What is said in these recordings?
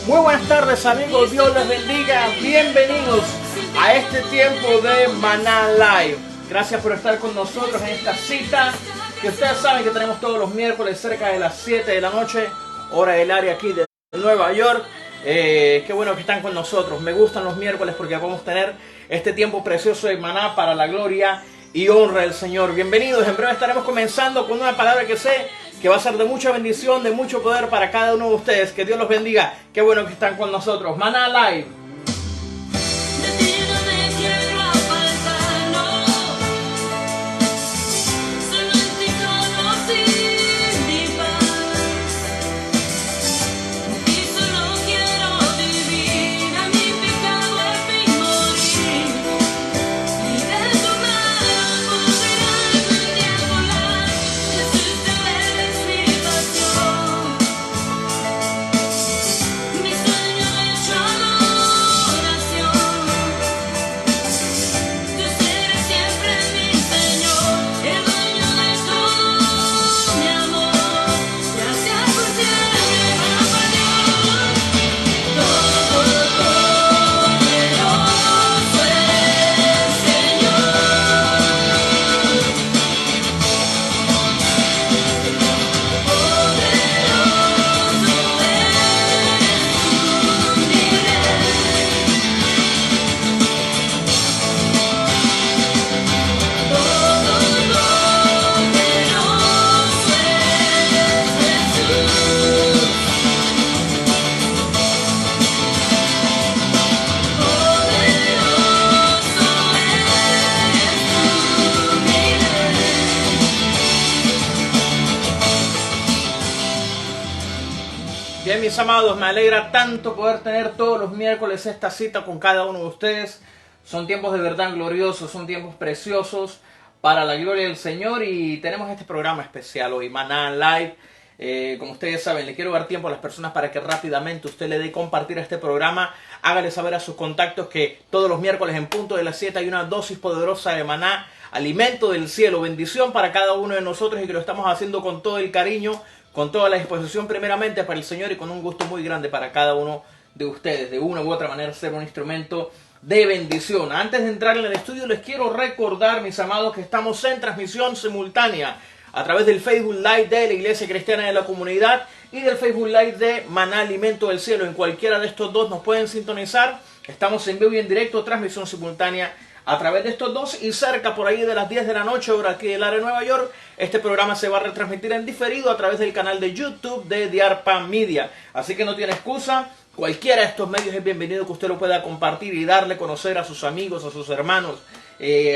Muy buenas tardes amigos, Dios les bendiga, bienvenidos a este tiempo de Maná Live. Gracias por estar con nosotros en esta cita que ustedes saben que tenemos todos los miércoles cerca de las 7 de la noche, hora del área aquí de Nueva York. Qué bueno que están con nosotros, me gustan los miércoles porque podemos tener este tiempo precioso de Maná para la gloria y honra del Señor. Bienvenidos, en breve estaremos comenzando con una palabra que sé que va a ser de mucha bendición, de mucho poder para cada uno de ustedes. Que Dios los bendiga. Qué bueno que están con nosotros. Maná Live. Bien, mis amados, me alegra tanto poder tener todos los miércoles esta cita con cada uno de ustedes. Son tiempos de verdad gloriosos, son tiempos preciosos para la gloria del Señor y tenemos este programa especial hoy, Maná Live. Como ustedes saben, le quiero dar tiempo a las personas para que rápidamente usted le dé compartir este programa. Hágale saber a sus contactos que todos los miércoles en punto de las 7 hay una dosis poderosa de maná, alimento del cielo, bendición para cada uno de nosotros y que lo estamos haciendo con todo el cariño, con toda la disposición primeramente para el Señor y con un gusto muy grande para cada uno de ustedes, de una u otra manera ser un instrumento de bendición. Antes de entrar en el estudio les quiero recordar, mis amados, que estamos en transmisión simultánea a través del Facebook Live de la Iglesia Cristiana de la Comunidad y del Facebook Live de Maná Alimento del Cielo. En cualquiera de estos dos nos pueden sintonizar. Estamos en vivo y en directo, transmisión simultánea a través de estos dos y cerca por ahí de las 10 de la noche, hora aquí del área de Nueva York, este programa se va a retransmitir en diferido a través del canal de YouTube de Diarpa Media. Así que no tiene excusa, cualquiera de estos medios es bienvenido que usted lo pueda compartir y darle a conocer a sus amigos, a sus hermanos,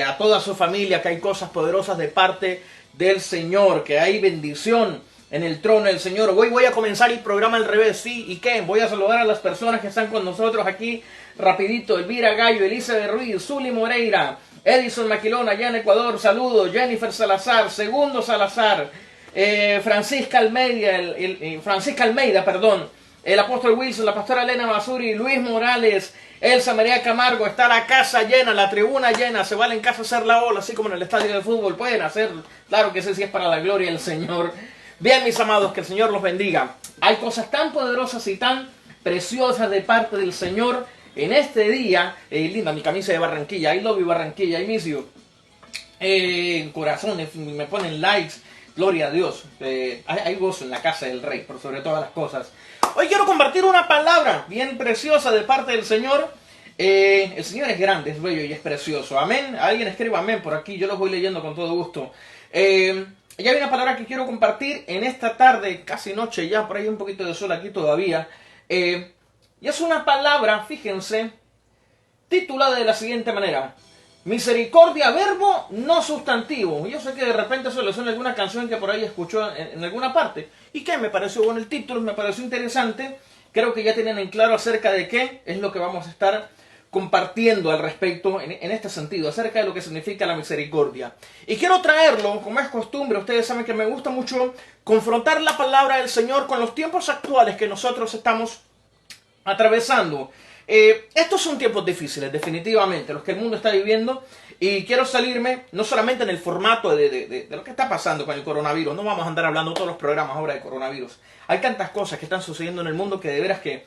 a toda su familia, que hay cosas poderosas de parte del Señor, que hay bendición en el trono del Señor. Hoy voy a comenzar el programa al revés, ¿sí? ¿Y qué? Voy a saludar a las personas que están con nosotros aquí rapidito. Elvira Gallo, Elizabeth Ruiz, Zuli Moreira, Edison Maquilón allá en Ecuador, saludos. Jennifer Salazar, Segundo Salazar, Francisca Almeida, perdón, el apóstol Wilson, la pastora Elena Basuri, Luis Morales, Elsa María Camargo. Está la casa llena, la tribuna llena. Se vale en casa hacer la ola, así como en el estadio de fútbol. Pueden hacer, claro que sí, si es para la gloria del Señor. Bien, mis amados, que el Señor los bendiga. Hay cosas tan poderosas y tan preciosas de parte del Señor en este día. Linda mi camisa de Barranquilla. I love you, Barranquilla. I miss you. Corazones, me ponen likes. Gloria a Dios. Hay gozo en la casa del Rey, por sobre todas las cosas. Hoy quiero compartir una palabra bien preciosa de parte del Señor. El Señor es grande, es bello y es precioso. Amén. Alguien escriba amén por aquí. Yo los voy leyendo con todo gusto. Ya hay una palabra que quiero compartir en esta tarde, casi noche ya, por ahí un poquito de sol aquí todavía. Y es una palabra, fíjense, titulada de la siguiente manera: misericordia, verbo, no sustantivo. Yo sé que de repente eso le suena alguna canción que por ahí escuchó en alguna parte. Y que me pareció bueno el título, me pareció interesante. Creo que ya tienen en claro acerca de qué es lo que vamos a estar compartiendo al respecto en este sentido, acerca de lo que significa la misericordia. Y quiero traerlo, como es costumbre, ustedes saben que me gusta mucho confrontar la palabra del Señor con los tiempos actuales que nosotros estamos atravesando. Estos son tiempos difíciles, definitivamente, los que el mundo está viviendo. Y quiero salirme no solamente en el formato de lo que está pasando con el coronavirus. No vamos a andar hablando todos los programas ahora de coronavirus. Hay tantas cosas que están sucediendo en el mundo que de veras que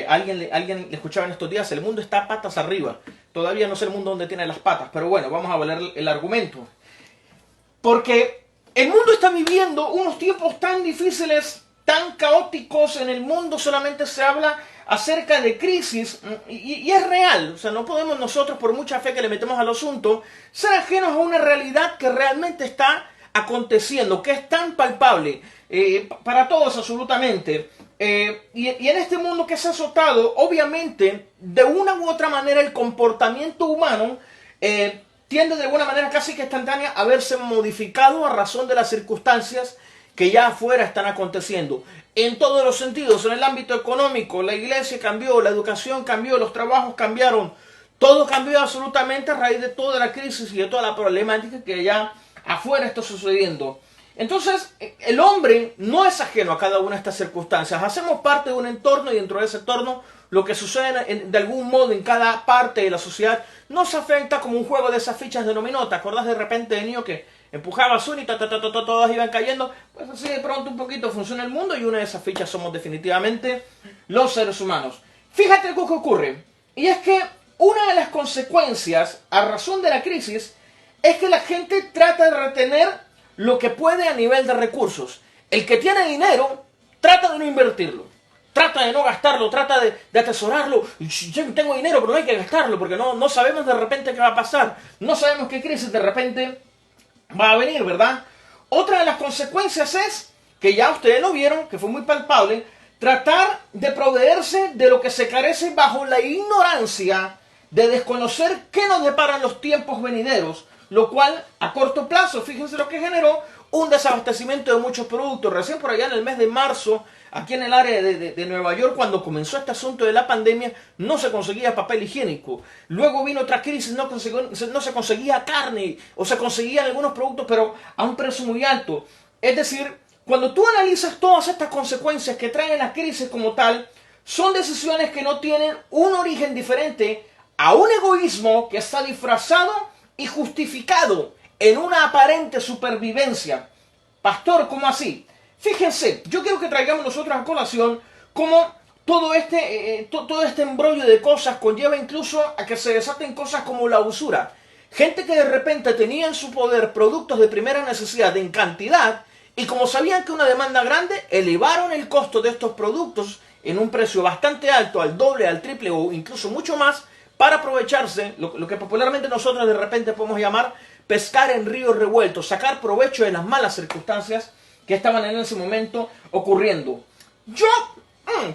alguien le escuchaba en estos días, el mundo está patas arriba. Todavía no sé el mundo donde tiene las patas, pero bueno, vamos a ver el argumento. Porque el mundo está viviendo unos tiempos tan difíciles, tan caóticos. En el mundo solamente se habla acerca de crisis y es real. O sea, no podemos nosotros, por mucha fe que le metemos al asunto, ser ajenos a una realidad que realmente está aconteciendo, que es tan palpable para todos absolutamente. Y en este mundo que se ha azotado, obviamente, de una u otra manera el comportamiento humano tiende de alguna manera casi que instantánea a verse modificado a razón de las circunstancias que ya afuera están aconteciendo. En todos los sentidos, en el ámbito económico, la iglesia cambió, la educación cambió, los trabajos cambiaron. Todo cambió absolutamente a raíz de toda la crisis y de toda la problemática que ya afuera está sucediendo. Entonces, el hombre no es ajeno a cada una de estas circunstancias. Hacemos parte de un entorno y dentro de ese entorno lo que sucede de algún modo en cada parte de la sociedad nos afecta como un juego de esas fichas de dominó. ¿Te acordás de repente de niño que empujabas una y todas iban cayendo? Pues así de pronto un poquito funciona el mundo y una de esas fichas somos definitivamente los seres humanos. Fíjate lo que ocurre. Y es que una de las consecuencias a razón de la crisis es que la gente trata de retener lo que puede a nivel de recursos. El que tiene dinero trata de no invertirlo, trata de no gastarlo, trata de atesorarlo. Yo tengo dinero, pero no hay que gastarlo porque no sabemos de repente qué va a pasar. No sabemos qué crisis de repente va a venir, ¿verdad? Otra de las consecuencias es, que ya ustedes lo vieron, que fue muy palpable, tratar de proveerse de lo que se carece bajo la ignorancia de desconocer qué nos deparan los tiempos venideros, lo cual a corto plazo, fíjense lo que generó, un desabastecimiento de muchos productos. Recién por allá en el mes de marzo, aquí en el área de Nueva York, cuando comenzó este asunto de la pandemia, no se conseguía papel higiénico. Luego vino otra crisis, no se conseguía carne, o se conseguían algunos productos, pero a un precio muy alto. Es decir, cuando tú analizas todas estas consecuencias que trae la crisis como tal, son decisiones que no tienen un origen diferente a un egoísmo que está disfrazado y justificado en una aparente supervivencia. Pastor, ¿cómo así? Fíjense, yo quiero que traigamos nosotros a colación cómo todo este embrollo de cosas conlleva incluso a que se desaten cosas como la usura. Gente que de repente tenía en su poder productos de primera necesidad en cantidad y como sabían que una demanda grande, elevaron el costo de estos productos en un precio bastante alto, al doble, al triple o incluso mucho más, para aprovecharse, lo que popularmente nosotros de repente podemos llamar pescar en ríos revueltos, sacar provecho de las malas circunstancias que estaban en ese momento ocurriendo. Yo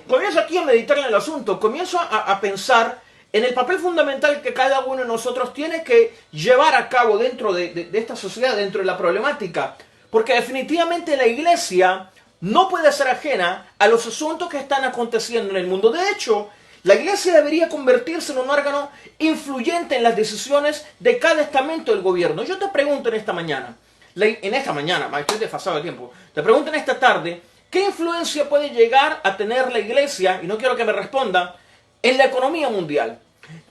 comienzo aquí a meditar en el asunto, comienzo a pensar en el papel fundamental que cada uno de nosotros tiene que llevar a cabo dentro de esta sociedad, dentro de la problemática, porque definitivamente la iglesia no puede ser ajena a los asuntos que están aconteciendo en el mundo. De hecho, la iglesia debería convertirse en un órgano influyente en las decisiones de cada estamento del gobierno. Yo te pregunto en esta mañana, estoy desfasado de tiempo, te pregunto en esta tarde, ¿qué influencia puede llegar a tener la iglesia, y no quiero que me responda, en la economía mundial?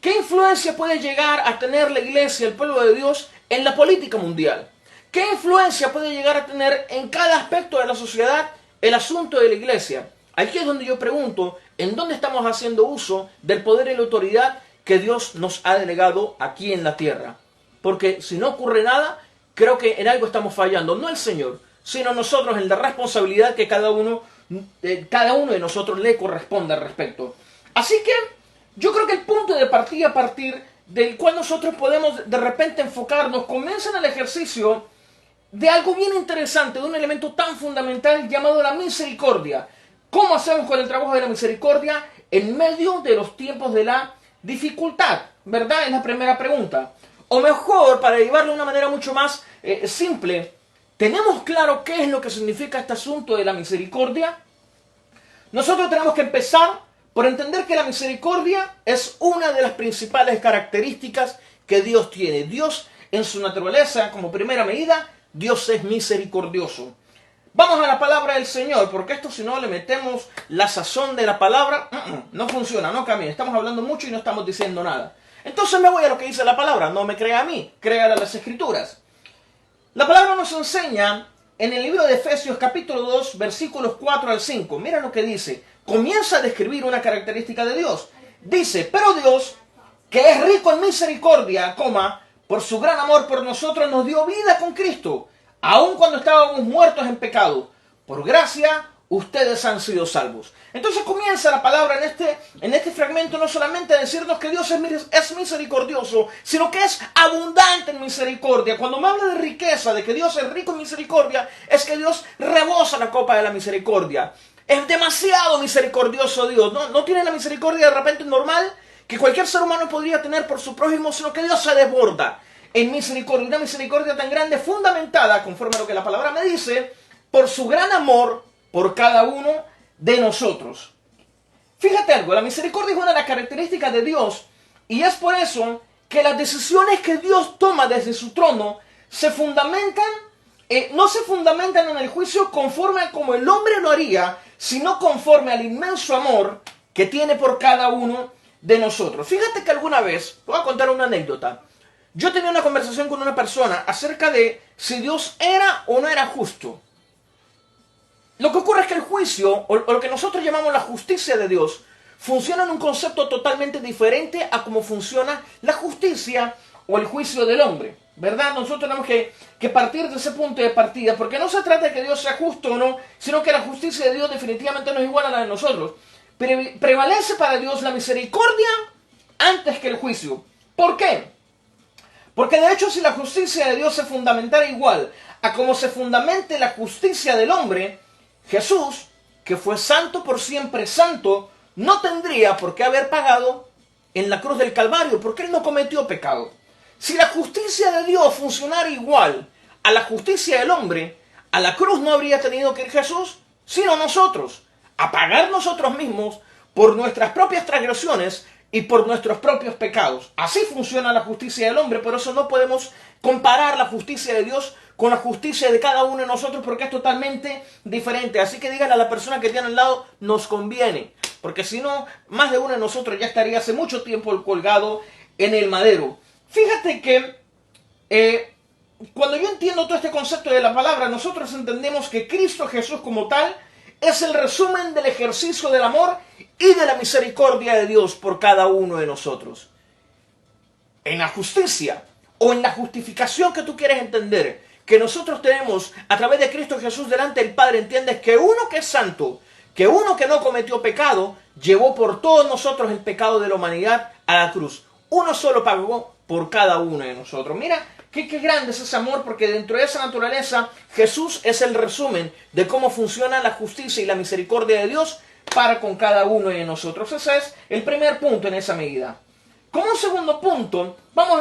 ¿Qué influencia puede llegar a tener la iglesia, el pueblo de Dios, en la política mundial? ¿Qué influencia puede llegar a tener en cada aspecto de la sociedad el asunto de la iglesia? Aquí es donde yo pregunto, ¿en dónde estamos haciendo uso del poder y la autoridad que Dios nos ha delegado aquí en la tierra? Porque si no ocurre nada, creo que en algo estamos fallando. No el Señor, sino nosotros en la responsabilidad que cada uno de nosotros le corresponde al respecto. Así que yo creo que el punto de partida a partir del cual nosotros podemos de repente enfocarnos comienza en el ejercicio de algo bien interesante, de un elemento tan fundamental llamado la misericordia. ¿Cómo hacemos con el trabajo de la misericordia en medio de los tiempos de la dificultad? ¿Verdad? Es la primera pregunta. O mejor, para llevarlo de una manera mucho más simple, ¿tenemos claro qué es lo que significa este asunto de la misericordia? Nosotros tenemos que empezar por entender que la misericordia es una de las principales características que Dios tiene. Dios, en su naturaleza, como primera medida, Dios es misericordioso. Vamos a la palabra del Señor, porque esto si no le metemos la sazón de la palabra, no funciona, no camina. Estamos hablando mucho y no estamos diciendo nada. Entonces me voy a lo que dice la palabra. No me crea a mí, créale a las Escrituras. La palabra nos enseña en el libro de Efesios capítulo 2, versículos 4 al 5. Mira lo que dice. Comienza a describir una característica de Dios. Dice, pero Dios, que es rico en misericordia, por su gran amor por nosotros nos dio vida con Cristo, aun cuando estábamos muertos en pecado. Por gracia, ustedes han sido salvos. Entonces comienza la palabra en este fragmento no solamente a decirnos que Dios es misericordioso, sino que es abundante en misericordia. Cuando me habla de riqueza, de que Dios es rico en misericordia, es que Dios rebosa la copa de la misericordia. Es demasiado misericordioso Dios. No tiene la misericordia de repente normal que cualquier ser humano podría tener por su prójimo, sino que Dios se desborda en misericordia. Una misericordia tan grande, fundamentada, conforme a lo que la palabra me dice, por su gran amor por cada uno de nosotros. Fíjate algo, la misericordia es una de las características de Dios, y es por eso que las decisiones que Dios toma desde su trono se fundamentan, no se fundamentan en el juicio conforme a como el hombre lo haría, sino conforme al inmenso amor que tiene por cada uno de nosotros. Fíjate que alguna vez, voy a contar una anécdota. Yo tenía una conversación con una persona acerca de si Dios era o no era justo. Lo que ocurre es que el juicio, o lo que nosotros llamamos la justicia de Dios, funciona en un concepto totalmente diferente a cómo funciona la justicia o el juicio del hombre, ¿verdad? Nosotros tenemos que partir de ese punto de partida, porque no se trata de que Dios sea justo o no, sino que la justicia de Dios definitivamente no es igual a la de nosotros. Prevalece para Dios la misericordia antes que el juicio. ¿Por qué? Porque de hecho si la justicia de Dios se fundamentara igual a como se fundamente la justicia del hombre, Jesús, que fue santo por siempre santo, no tendría por qué haber pagado en la cruz del Calvario, porque Él no cometió pecado. Si la justicia de Dios funcionara igual a la justicia del hombre, a la cruz no habría tenido que ir Jesús, sino nosotros, a pagar nosotros mismos por nuestras propias transgresiones y por nuestros propios pecados. Así funciona la justicia del hombre, por eso no podemos comparar la justicia de Dios con la justicia de cada uno de nosotros, porque es totalmente diferente. Así que díganle a la persona que tiene al lado, nos conviene, porque si no, más de uno de nosotros ya estaría hace mucho tiempo colgado en el madero. Fíjate que cuando yo entiendo todo este concepto de la palabra, nosotros entendemos que Cristo Jesús como tal es el resumen del ejercicio del amor y de la misericordia de Dios por cada uno de nosotros. En la justicia o en la justificación que tú quieres entender, que nosotros tenemos a través de Cristo Jesús delante del Padre, entiendes que uno que es santo, que uno que no cometió pecado, llevó por todos nosotros el pecado de la humanidad a la cruz. Uno solo pagó por cada uno de nosotros. Mira, qué grande es ese amor, porque dentro de esa naturaleza Jesús es el resumen de cómo funciona la justicia y la misericordia de Dios para con cada uno de nosotros. Ese es el primer punto en esa medida. Como un segundo punto, vamos a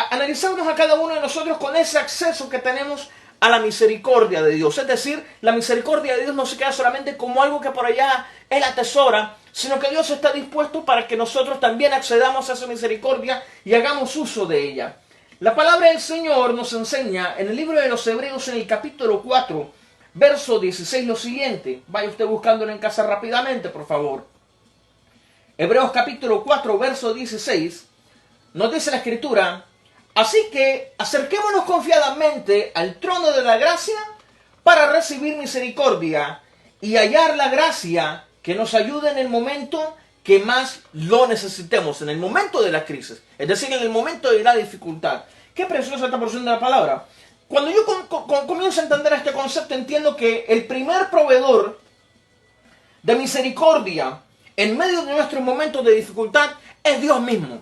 analizarnos a cada uno de nosotros con ese acceso que tenemos a la misericordia de Dios. Es decir, la misericordia de Dios no se queda solamente como algo que por allá Él atesora, sino que Dios está dispuesto para que nosotros también accedamos a esa misericordia y hagamos uso de ella. La palabra del Señor nos enseña en el libro de los Hebreos, en el capítulo 4, verso 16, lo siguiente. Vaya usted buscándolo en casa rápidamente, por favor. Hebreos capítulo 4, verso 16, nos dice la Escritura: así que acerquémonos confiadamente al trono de la gracia para recibir misericordia y hallar la gracia que nos ayude en el momento que más lo necesitemos, en el momento de la crisis, es decir, en el momento de la dificultad. Qué preciosa esta porción de la palabra. Cuando yo comienzo a entender este concepto, entiendo que el primer proveedor de misericordia en medio de nuestros momentos de dificultad es Dios mismo.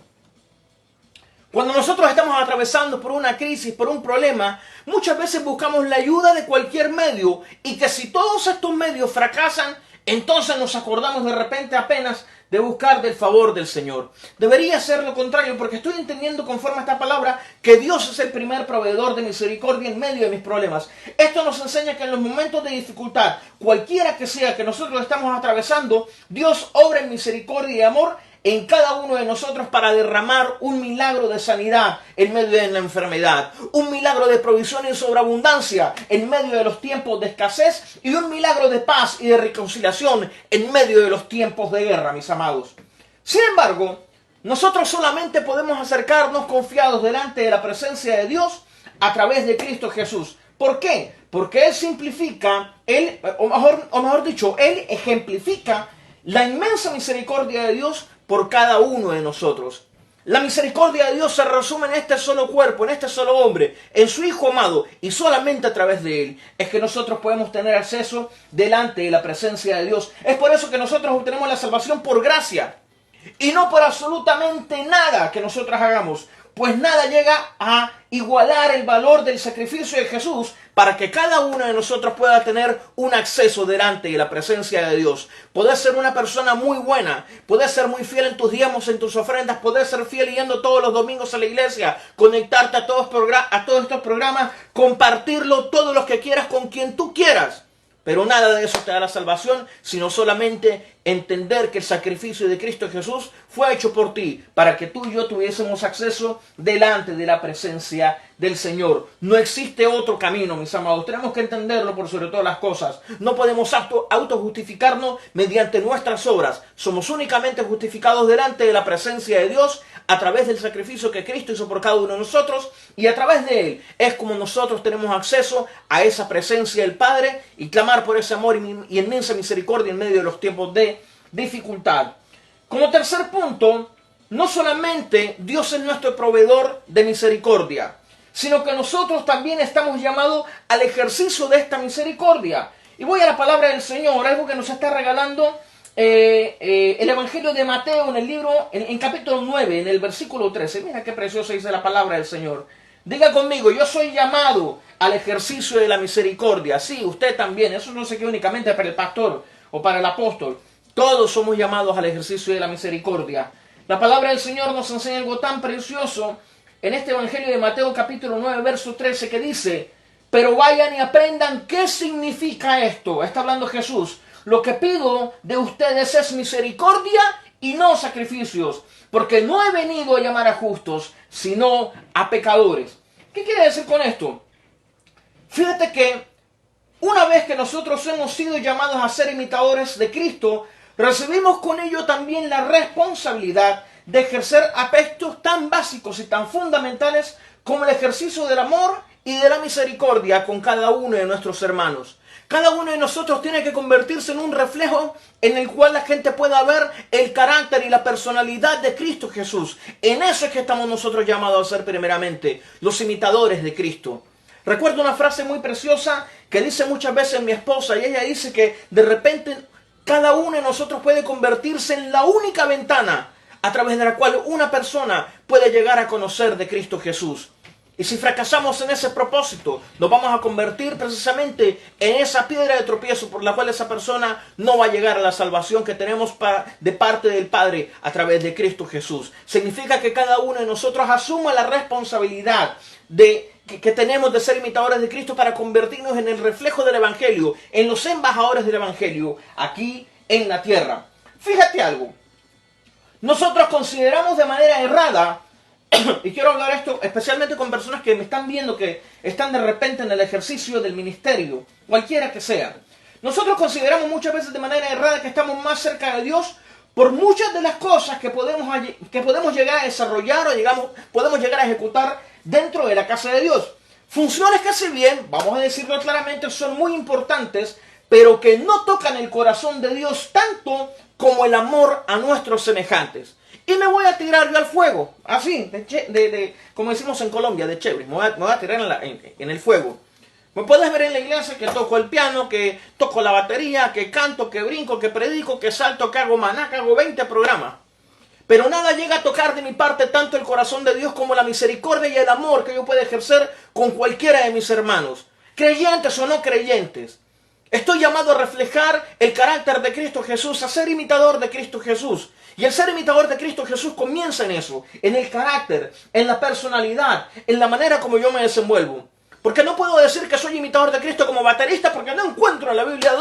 Cuando nosotros estamos atravesando por una crisis, por un problema, muchas veces buscamos la ayuda de cualquier medio, y que si todos estos medios fracasan, entonces nos acordamos de repente apenas de buscar del favor del Señor. Debería ser lo contrario, porque estoy entendiendo conforme a esta palabra que Dios es el primer proveedor de misericordia en medio de mis problemas. Esto nos enseña que en los momentos de dificultad, cualquiera que sea que nosotros estamos atravesando, Dios obra en misericordia y amor en cada uno de nosotros para derramar un milagro de sanidad en medio de la enfermedad, un milagro de provisión y sobreabundancia en medio de los tiempos de escasez y un milagro de paz y de reconciliación en medio de los tiempos de guerra, mis amados. Sin embargo, nosotros solamente podemos acercarnos confiados delante de la presencia de Dios a través de Cristo Jesús. ¿Por qué? Porque Él simplifica, Él ejemplifica la inmensa misericordia de Dios por cada uno de nosotros. La misericordia de Dios se resume en este solo cuerpo, en este solo hombre, en su Hijo amado, y solamente a través de Él es que nosotros podemos tener acceso delante de la presencia de Dios. Es por eso que nosotros obtenemos la salvación por gracia y no por absolutamente nada que nosotros hagamos. Pues nada llega a igualar el valor del sacrificio de Jesús para que cada uno de nosotros pueda tener un acceso delante de la presencia de Dios. Podés ser una persona muy buena, podés ser muy fiel en tus diezmos, en tus ofrendas, podés ser fiel yendo todos los domingos a la iglesia, conectarte a todos estos programas, compartirlo todos los que quieras con quien tú quieras. Pero nada de eso te da la salvación, sino solamente entender que el sacrificio de Cristo Jesús fue hecho por ti, para que tú y yo tuviésemos acceso delante de la presencia del Señor. No existe otro camino, mis amados. Tenemos que entenderlo por sobre todas las cosas. No podemos autojustificarnos mediante nuestras obras. Somos únicamente justificados delante de la presencia de Dios a través del sacrificio que Cristo hizo por cada uno de nosotros, y a través de Él es como nosotros tenemos acceso a esa presencia del Padre y clamar por ese amor y inmensa misericordia en medio de los tiempos de dificultad. Como tercer punto, no solamente Dios es nuestro proveedor de misericordia, sino que nosotros también estamos llamados al ejercicio de esta misericordia. Y voy a la palabra del Señor, algo que nos está regalando el Evangelio de Mateo en el libro, en capítulo 9, en el versículo 13. Mira qué precioso dice la palabra del Señor. Diga conmigo: yo soy llamado al ejercicio de la misericordia. Sí, usted también. Eso no se queda únicamente para el pastor o para el apóstol. Todos somos llamados al ejercicio de la misericordia. La palabra del Señor nos enseña algo tan precioso en este Evangelio de Mateo capítulo 9, verso 13, que dice: pero vayan y aprendan qué significa esto. Está hablando Jesús. Lo que pido de ustedes es misericordia y no sacrificios, porque no he venido a llamar a justos, sino a pecadores. ¿Qué quiere decir con esto? Fíjate que una vez que nosotros hemos sido llamados a ser imitadores de Cristo, recibimos con ello también la responsabilidad de ejercer aspectos tan básicos y tan fundamentales como el ejercicio del amor y de la misericordia con cada uno de nuestros hermanos. Cada uno de nosotros tiene que convertirse en un reflejo en el cual la gente pueda ver el carácter y la personalidad de Cristo Jesús. En eso es que estamos nosotros llamados a ser primeramente los imitadores de Cristo. Recuerdo una frase muy preciosa que dice muchas veces mi esposa, y ella dice que de repente cada uno de nosotros puede convertirse en la única ventana a través de la cual una persona puede llegar a conocer de Cristo Jesús. Y si fracasamos en ese propósito, nos vamos a convertir precisamente en esa piedra de tropiezo por la cual esa persona no va a llegar a la salvación que tenemos de parte del Padre a través de Cristo Jesús. Significa que cada uno de nosotros asuma la responsabilidad que tenemos de ser imitadores de Cristo para convertirnos en el reflejo del Evangelio, en los embajadores del Evangelio aquí en la tierra. Fíjate algo. Nosotros consideramos de manera errada, y quiero hablar esto especialmente con personas que me están viendo que están de repente en el ejercicio del ministerio, cualquiera que sea. Nosotros consideramos muchas veces de manera errada que estamos más cerca de Dios por muchas de las cosas que podemos llegar a desarrollar o podemos llegar a ejecutar dentro de la casa de Dios. Funciones que, si bien, vamos a decirlo claramente, son muy importantes, pero que no tocan el corazón de Dios tanto como el amor a nuestros semejantes. Y me voy a tirar yo al fuego, así, como decimos en Colombia, de chévere. Me voy a tirar en el fuego. Me puedes ver en la iglesia que toco el piano, que toco la batería, que canto, que brinco, que predico, que salto, que hago maná, que hago 20 programas. Pero nada llega a tocar de mi parte tanto el corazón de Dios como la misericordia y el amor que yo puedo ejercer con cualquiera de mis hermanos, creyentes o no creyentes. Estoy llamado a reflejar el carácter de Cristo Jesús, a ser imitador de Cristo Jesús. Y el ser imitador de Cristo Jesús comienza en eso, en el carácter, en la personalidad, en la manera como yo me desenvuelvo. Porque no puedo decir que soy imitador de Cristo como baterista porque no encuentro en la Biblia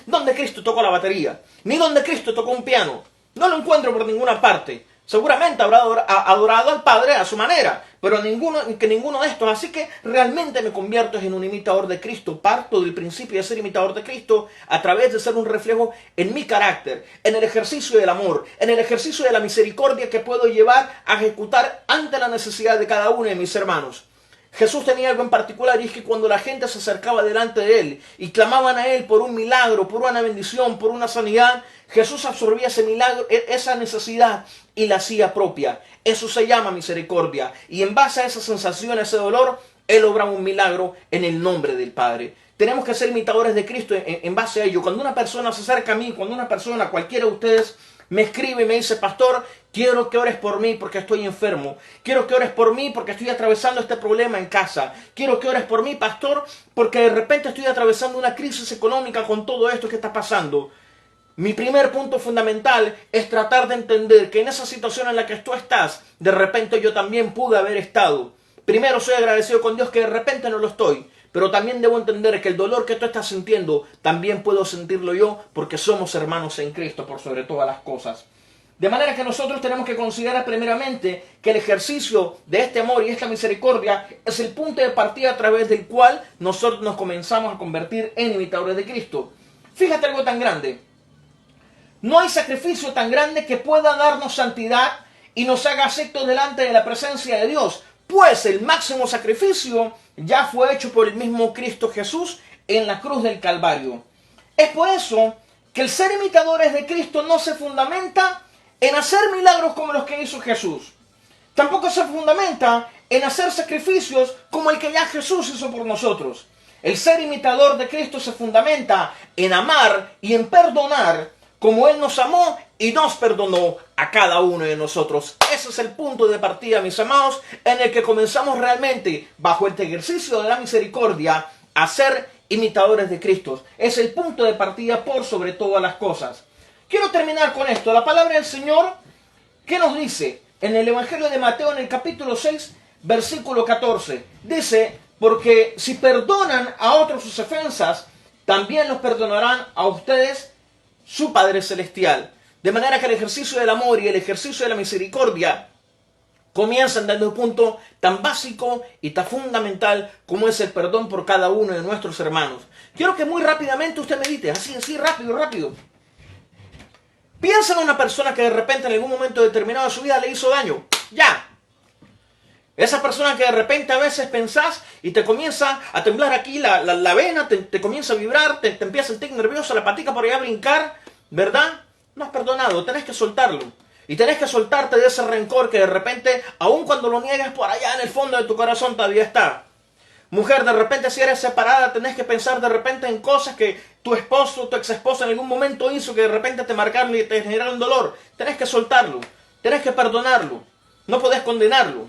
donde Cristo tocó la batería, ni donde Cristo tocó un piano. No lo encuentro por ninguna parte. Seguramente habrá adorado al Padre a su manera, pero ninguno de estos. Así que realmente me convierto en un imitador de Cristo. Parto del principio de ser imitador de Cristo a través de ser un reflejo en mi carácter, en el ejercicio del amor, en el ejercicio de la misericordia que puedo llevar a ejecutar ante la necesidad de cada uno de mis hermanos. Jesús tenía algo en particular, y es que cuando la gente se acercaba delante de él y clamaban a él por un milagro, por una bendición, por una sanidad, Jesús absorbía ese milagro, esa necesidad, y la hacía propia. Eso se llama misericordia. Y en base a esa sensación, a ese dolor, él obraba un milagro en el nombre del Padre. Tenemos que ser imitadores de Cristo en base a ello. Cuando una persona se acerca a mí, cuando una persona, cualquiera de ustedes, me escribe y me dice: pastor, quiero que ores por mí porque estoy enfermo. Quiero que ores por mí porque estoy atravesando este problema en casa. Quiero que ores por mí, pastor, porque de repente estoy atravesando una crisis económica con todo esto que está pasando. Mi primer punto fundamental es tratar de entender que en esa situación en la que tú estás, de repente yo también pude haber estado. Primero, soy agradecido con Dios que de repente no lo estoy, pero también debo entender que el dolor que tú estás sintiendo también puedo sentirlo yo, porque somos hermanos en Cristo por sobre todas las cosas. De manera que nosotros tenemos que considerar primeramente que el ejercicio de este amor y esta misericordia es el punto de partida a través del cual nosotros nos comenzamos a convertir en imitadores de Cristo. Fíjate algo tan grande. No hay sacrificio tan grande que pueda darnos santidad y nos haga aceptos delante de la presencia de Dios, pues el máximo sacrificio ya fue hecho por el mismo Cristo Jesús en la cruz del Calvario. Es por eso que el ser imitadores de Cristo no se fundamenta en hacer milagros como los que hizo Jesús. Tampoco se fundamenta en hacer sacrificios como el que ya Jesús hizo por nosotros. El ser imitador de Cristo se fundamenta en amar y en perdonar como Él nos amó y nos perdonó a cada uno de nosotros. Ese es el punto de partida, mis amados, en el que comenzamos realmente, bajo el ejercicio de la misericordia, a ser imitadores de Cristo. Es el punto de partida por sobre todas las cosas. Quiero terminar con esto. La palabra del Señor, ¿qué nos dice? En el Evangelio de Mateo, en el capítulo 6, versículo 14. Dice: porque si perdonan a otros sus ofensas, también los perdonarán a ustedes su Padre Celestial. De manera que el ejercicio del amor y el ejercicio de la misericordia comienzan desde un punto tan básico y tan fundamental como es el perdón por cada uno de nuestros hermanos. Quiero que muy rápidamente usted medite, así, rápido. Piensa en una persona que de repente en algún momento determinado de su vida le hizo daño. Ya. Esa persona que de repente a veces pensás y te comienza a temblar aquí la vena, te comienza a vibrar, te empieza el tic nervioso, la patica por allá a brincar, ¿verdad? No has perdonado, tenés que soltarlo. Y tenés que soltarte de ese rencor que de repente, aun cuando lo niegues, por allá en el fondo de tu corazón todavía está. Mujer, de repente si eres separada, tenés que pensar de repente en cosas que tu esposo, tu ex esposa en algún momento hizo que de repente te marcaron y te generaron dolor. Tenés que soltarlo, tenés que perdonarlo, no podés condenarlo.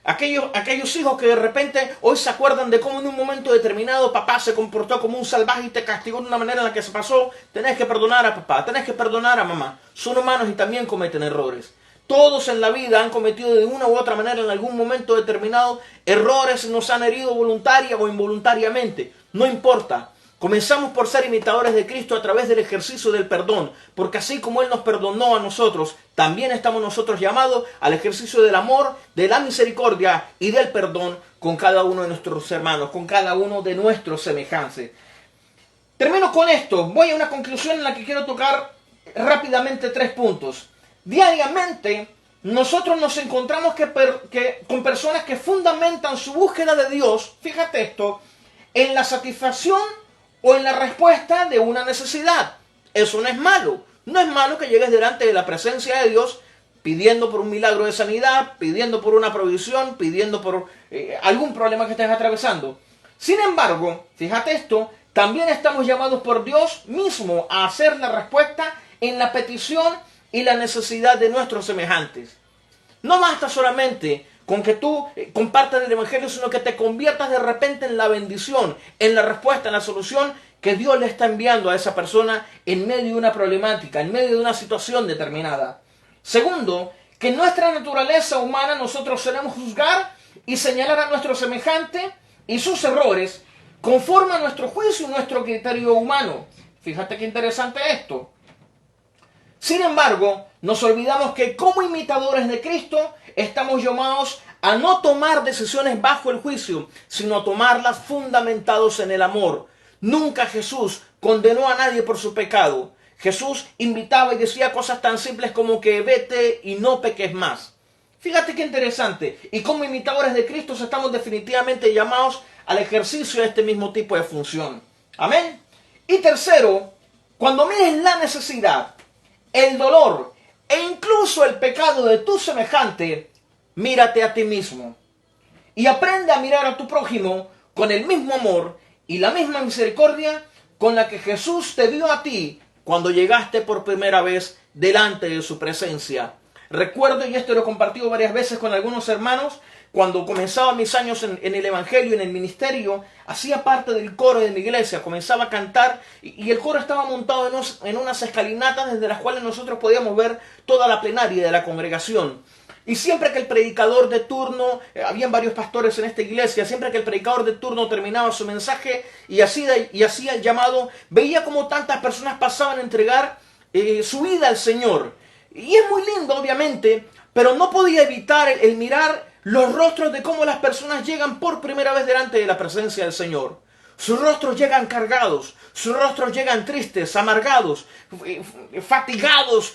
Aquellos hijos que de repente hoy se acuerdan de cómo en un momento determinado papá se comportó como un salvaje y te castigó de una manera en la que se pasó, tenés que perdonar a papá, tenés que perdonar a mamá. Son humanos y también cometen errores. Todos en la vida han cometido de una u otra manera en algún momento determinado errores y nos han herido voluntaria o involuntariamente. No importa. Comenzamos por ser imitadores de Cristo a través del ejercicio del perdón, porque así como Él nos perdonó a nosotros, también estamos nosotros llamados al ejercicio del amor, de la misericordia y del perdón con cada uno de nuestros hermanos, con cada uno de nuestros semejantes. Termino con esto. Voy a una conclusión en la que quiero tocar rápidamente 3 puntos. Diariamente nosotros nos encontramos con personas que fundamentan su búsqueda de Dios, fíjate esto, en la satisfacción o en la respuesta de una necesidad. Eso no es malo. No es malo que llegues delante de la presencia de Dios pidiendo por un milagro de sanidad, pidiendo por una provisión, pidiendo por algún problema que estés atravesando. Sin embargo, fíjate esto, también estamos llamados por Dios mismo a hacer la respuesta en la petición y la necesidad de nuestros semejantes. No basta solamente con que tú compartas el Evangelio, sino que te conviertas de repente en la bendición, en la respuesta, en la solución que Dios le está enviando a esa persona en medio de una problemática, en medio de una situación determinada. Segundo, que en nuestra naturaleza humana nosotros solemos juzgar y señalar a nuestro semejante y sus errores conforme a nuestro juicio y nuestro criterio humano. Fíjate qué interesante esto. Sin embargo, nos olvidamos que como imitadores de Cristo estamos llamados a no tomar decisiones bajo el juicio, sino a tomarlas fundamentados en el amor. Nunca Jesús condenó a nadie por su pecado. Jesús invitaba y decía cosas tan simples como que vete y no peques más. Fíjate qué interesante. Y como imitadores de Cristo estamos definitivamente llamados al ejercicio de este mismo tipo de función. Amén. Y tercero, cuando mires la necesidad, el dolor e incluso el pecado de tu semejante, mírate a ti mismo. Y aprende a mirar a tu prójimo con el mismo amor y la misma misericordia con la que Jesús te dio a ti cuando llegaste por primera vez delante de su presencia. Recuerdo, y esto lo he compartido varias veces con algunos hermanos, cuando comenzaba mis años en el evangelio, en el ministerio, hacía parte del coro de mi iglesia, comenzaba a cantar y el coro estaba montado en unas escalinatas desde las cuales nosotros podíamos ver toda la plenaria de la congregación. Y siempre que el predicador de turno, habían varios pastores en esta iglesia, siempre que el predicador de turno terminaba su mensaje y hacía el llamado, veía como tantas personas pasaban a entregar su vida al Señor. Y es muy lindo, obviamente, pero no podía evitar el mirar los rostros de cómo las personas llegan por primera vez delante de la presencia del Señor. Sus rostros llegan cargados, sus rostros llegan tristes, amargados, fatigados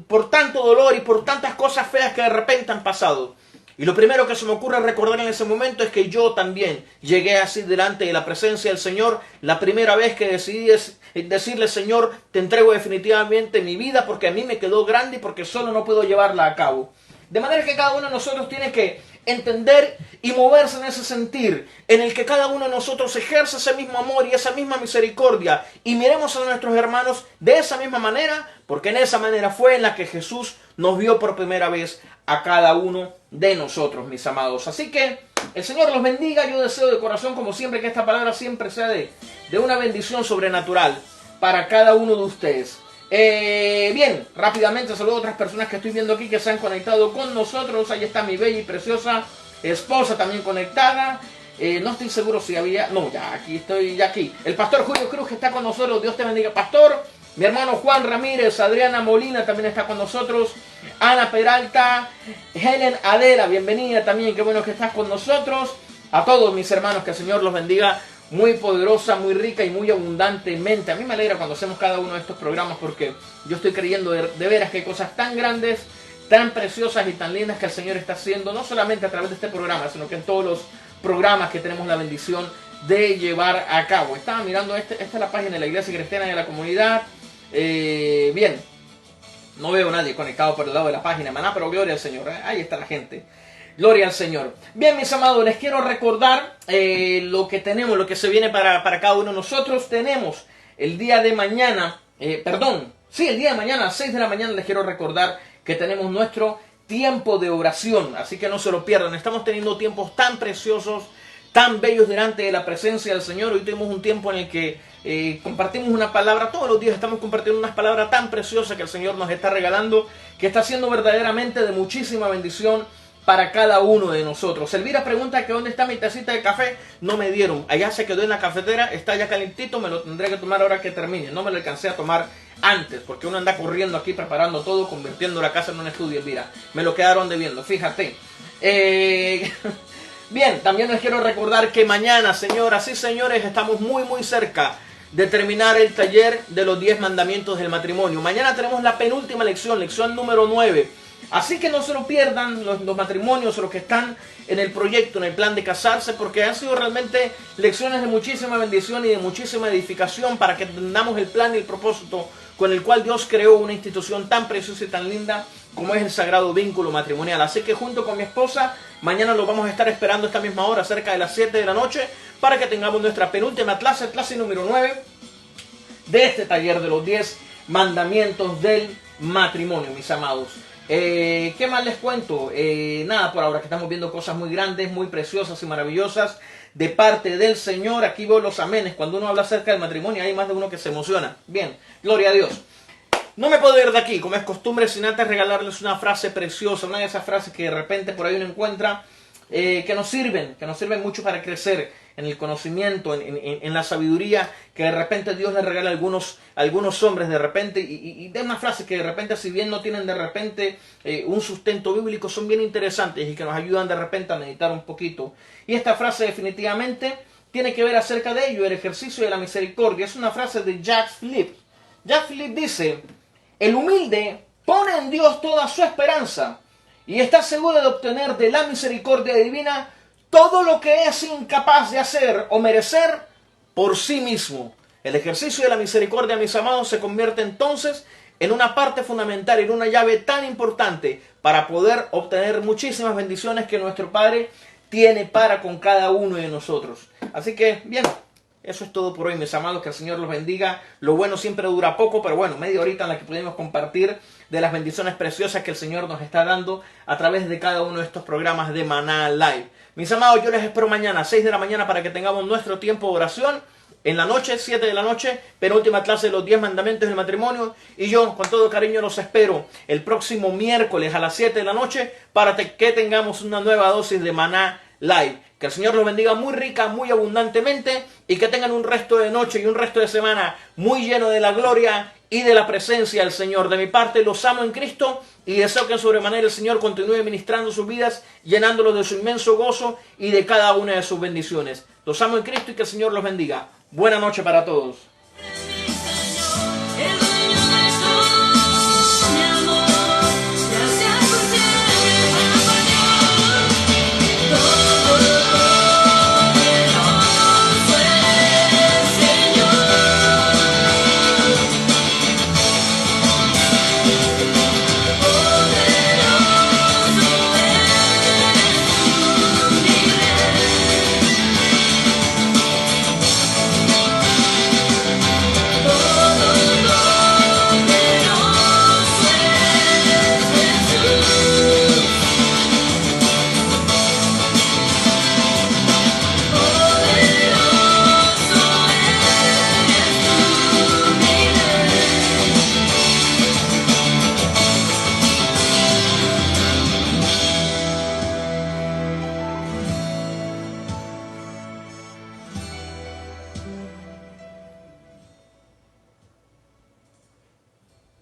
por tanto dolor y por tantas cosas feas que de repente han pasado. Y lo primero que se me ocurre recordar en ese momento es que yo también llegué así delante de la presencia del Señor la primera vez que decidí decirle: Señor, te entrego definitivamente mi vida porque a mí me quedó grande y porque solo no puedo llevarla a cabo. De manera que cada uno de nosotros tiene que entender y moverse en ese sentir, en el que cada uno de nosotros ejerce ese mismo amor y esa misma misericordia, y miremos a nuestros hermanos de esa misma manera, porque en esa manera fue en la que Jesús nos vio por primera vez a cada uno de nosotros, mis amados. Así que el Señor los bendiga. Yo deseo de corazón, como siempre, que esta palabra siempre sea de una bendición sobrenatural para cada uno de ustedes. Bien, rápidamente saludo a otras personas que estoy viendo aquí que se han conectado con nosotros. Ahí está mi bella y preciosa esposa también conectada. No estoy seguro si había... No, ya aquí. El pastor Julio Cruz que está con nosotros. Dios te bendiga, pastor. Mi hermano Juan Ramírez, Adriana Molina también está con nosotros. Ana Peralta, Helen Adela, bienvenida también. Qué bueno que estás con nosotros. A todos mis hermanos, que el Señor los bendiga muy poderosa, muy rica y muy abundantemente. A mí me alegra cuando hacemos cada uno de estos programas, porque yo estoy creyendo de veras que hay cosas tan grandes, tan preciosas y tan lindas que el Señor está haciendo, no solamente a través de este programa, sino que en todos los programas que tenemos la bendición de llevar a cabo. Estaba mirando, esta es la página de la Iglesia Cristiana de la Comunidad. Bien, no veo a nadie conectado por el lado de la página, maná, pero gloria al Señor. Ahí está la gente. Gloria al Señor. Bien, mis amados, les quiero recordar lo que tenemos, lo que se viene para cada uno de nosotros. Tenemos el día de mañana, el día de mañana a las 6 de la mañana les quiero recordar que tenemos nuestro tiempo de oración. Así que no se lo pierdan. Estamos teniendo tiempos tan preciosos, tan bellos delante de la presencia del Señor. Hoy tuvimos un tiempo en el que compartimos una palabra. Todos los días estamos compartiendo unas palabras tan preciosas que el Señor nos está regalando, que está siendo verdaderamente de muchísima bendición para cada uno de nosotros. Elvira pregunta que dónde está mi tacita de café. No me dieron, allá se quedó en la cafetera, está ya calentito, me lo tendré que tomar ahora que termine. No me lo alcancé a tomar antes, porque uno anda corriendo aquí preparando todo, convirtiendo la casa en un estudio. Elvira, me lo quedaron debiendo, fíjate. Bien, también les quiero recordar que mañana, señoras y señores, estamos muy cerca de terminar el taller de los 10 mandamientos del matrimonio. Mañana tenemos la penúltima lección, lección número 9. Así que no se lo pierdan los matrimonios o los que están en el proyecto, en el plan de casarse, porque han sido realmente lecciones de muchísima bendición y de muchísima edificación para que entendamos el plan y el propósito con el cual Dios creó una institución tan preciosa y tan linda como es el sagrado vínculo matrimonial. Así que junto con mi esposa, mañana lo vamos a estar esperando a esta misma hora, cerca de las 7 de la noche, para que tengamos nuestra penúltima clase número 9 de este taller de los 10 mandamientos del matrimonio, mis amados. ¿Qué más les cuento? Nada por ahora, que estamos viendo cosas muy grandes, muy preciosas y maravillosas de parte del Señor. Aquí veo los amenes. Cuando uno habla acerca del matrimonio hay más de uno que se emociona. Bien, gloria a Dios. No me puedo ir de aquí, como es costumbre, sin antes regalarles una frase preciosa, una de esas frases que de repente por ahí uno encuentra que nos sirven mucho para crecer en el conocimiento, en la sabiduría, que de repente Dios les regala a algunos hombres de repente, y de una frase que de repente, si bien no tienen de repente un sustento bíblico, son bien interesantes y que nos ayudan de repente a meditar un poquito. Y esta frase definitivamente tiene que ver acerca de ello, el ejercicio de la misericordia. Es una frase de Jacques Philippe. Jacques Philippe dice: el humilde pone en Dios toda su esperanza y está seguro de obtener de la misericordia divina todo lo que es incapaz de hacer o merecer por sí mismo. El ejercicio de la misericordia, mis amados, se convierte entonces en una parte fundamental, en una llave tan importante para poder obtener muchísimas bendiciones que nuestro Padre tiene para con cada uno de nosotros. Así que, bien, eso es todo por hoy, mis amados, que el Señor los bendiga. Lo bueno siempre dura poco, pero bueno, media horita en la que pudimos compartir de las bendiciones preciosas que el Señor nos está dando a través de cada uno de estos programas de Maná Live. Mis amados, yo les espero mañana a 6 de la mañana para que tengamos nuestro tiempo de oración. En la noche, 7 de la noche, penúltima clase de los 10 mandamientos del matrimonio. Y yo, con todo cariño, los espero el próximo miércoles a las 7 de la noche para que tengamos una nueva dosis de Maná Live. Que el Señor los bendiga muy rica, muy abundantemente, y que tengan un resto de noche y un resto de semana muy lleno de la gloria y de la presencia del Señor. De mi parte, los amo en Cristo y deseo que en sobremanera el Señor continúe ministrando sus vidas, llenándolos de su inmenso gozo y de cada una de sus bendiciones. Los amo en Cristo y que el Señor los bendiga. Buena noche para todos.